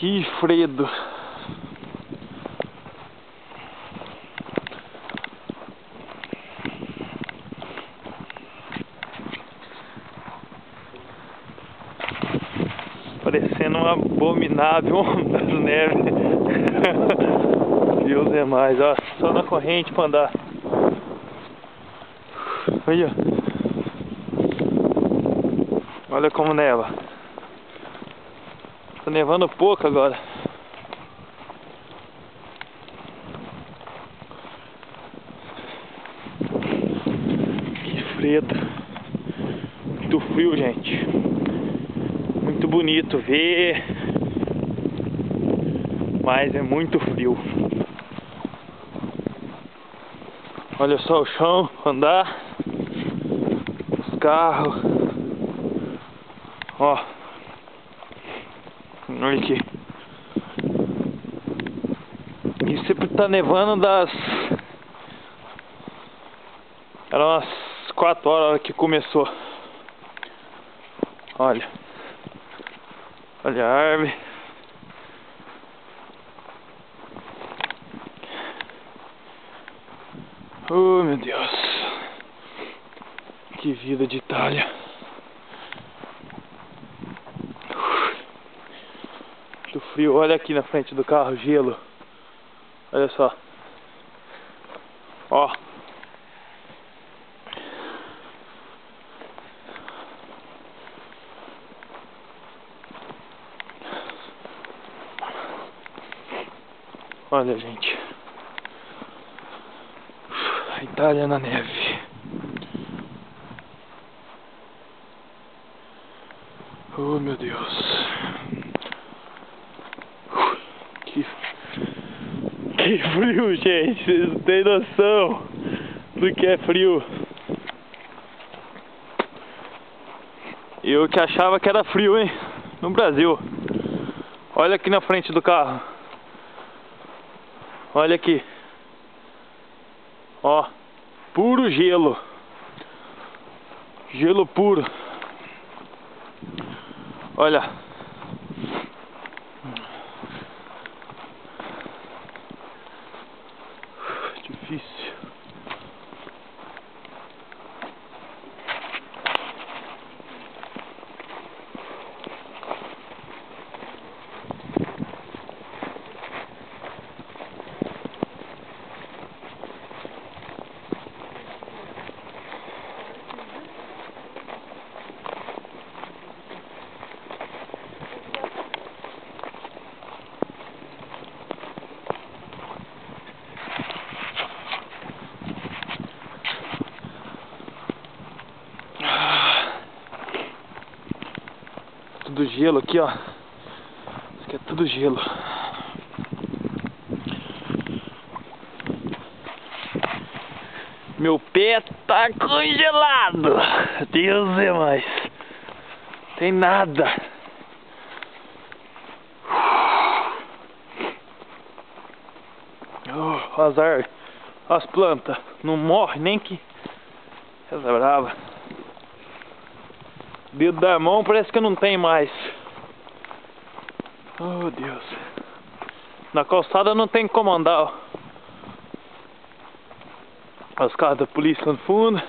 Que fredo. Parecendo uma abominável onda de neve. Deus é mais, ó. Só na corrente pra andar. Olha. Olha como neva. Tá nevando pouco agora. Que fredo. Muito frio, gente. Muito bonito ver, mas é muito frio. Olha só o chão, andar, os carros. Ó, olha aqui. E sempre tá nevando Era umas 4 horas que começou. Olha. Olha a árvore. Oh, meu Deus. Que vida de Itália. Muito frio. Olha aqui na frente do carro, gelo. Olha só. Ó. Olha, gente. A Itália na neve. Oh, meu Deus. Que frio, gente. Vocês não têm noção do que é frio. Eu que achava que era frio, hein? No Brasil. Olha aqui na frente do carro. Olha aqui. Ó. Puro gelo. Gelo puro. Olha. Difícil. Tudo gelo aqui, ó. Isso aqui é tudo gelo. Meu pé tá congelado. Deus é mais. Tem nada. Oh, as árvores, as plantas. Não morre nem que. Essa é brava. Dedo da mão parece que não tem mais. Oh, Deus. Na calçada não tem como andar, ó. Os carros da polícia lá no fundo.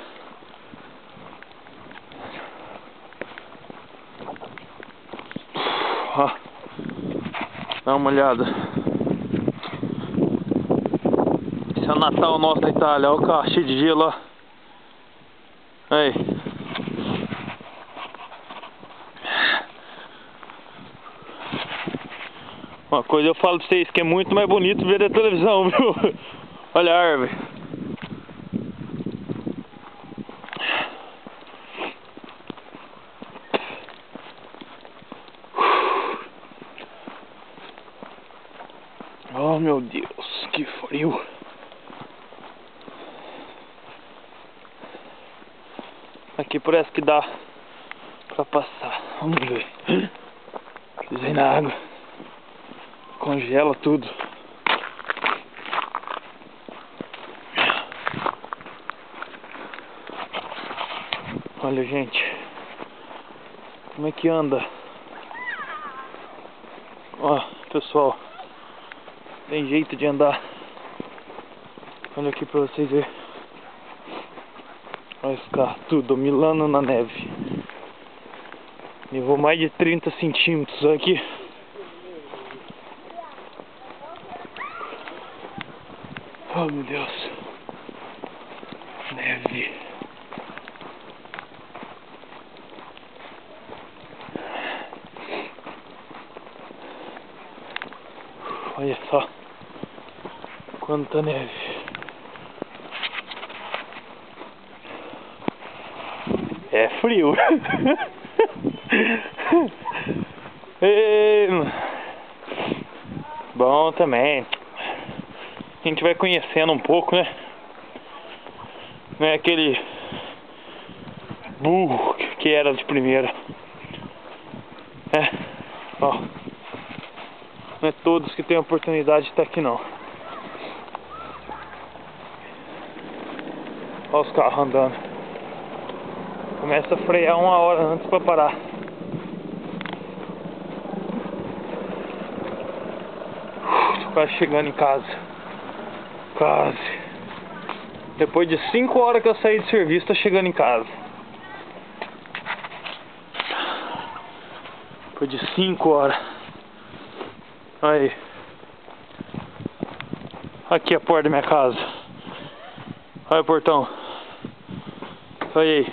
Ó. Dá uma olhada. Esse é o Natal nosso da Itália. Olha o carro cheio de gelo, ó. Aí. Uma coisa eu falo pra vocês que é muito mais bonito ver a televisão, viu? Olha a árvore. Oh, meu Deus, que frio. Aqui parece que dá pra passar. Vamos ver. Pisei na água. Congela tudo. Olha, gente. Como é que anda? Ó. pessoal. Tem jeito de andar. Olha aqui pra vocês verem. Olha esse carro, tudo milando na neve. Levou mais de 30 centímetros aqui. Oh meu Deus. Neve. Olha só quanta neve. É frio. Ei, mano. Bom também. A gente vai conhecendo um pouco, né? Não é aquele burro que era de primeira. Ó. Não é todos que têm a oportunidade de estar aqui não. Olha os carros andando. Começa a frear 1 hora antes para parar. Tô quase chegando em casa. Quase. Depois de 5 horas que eu saí de serviço, tô chegando em casa. Depois de 5 horas. Aí. Aqui a porta da minha casa. Olha o portão. Olha aí.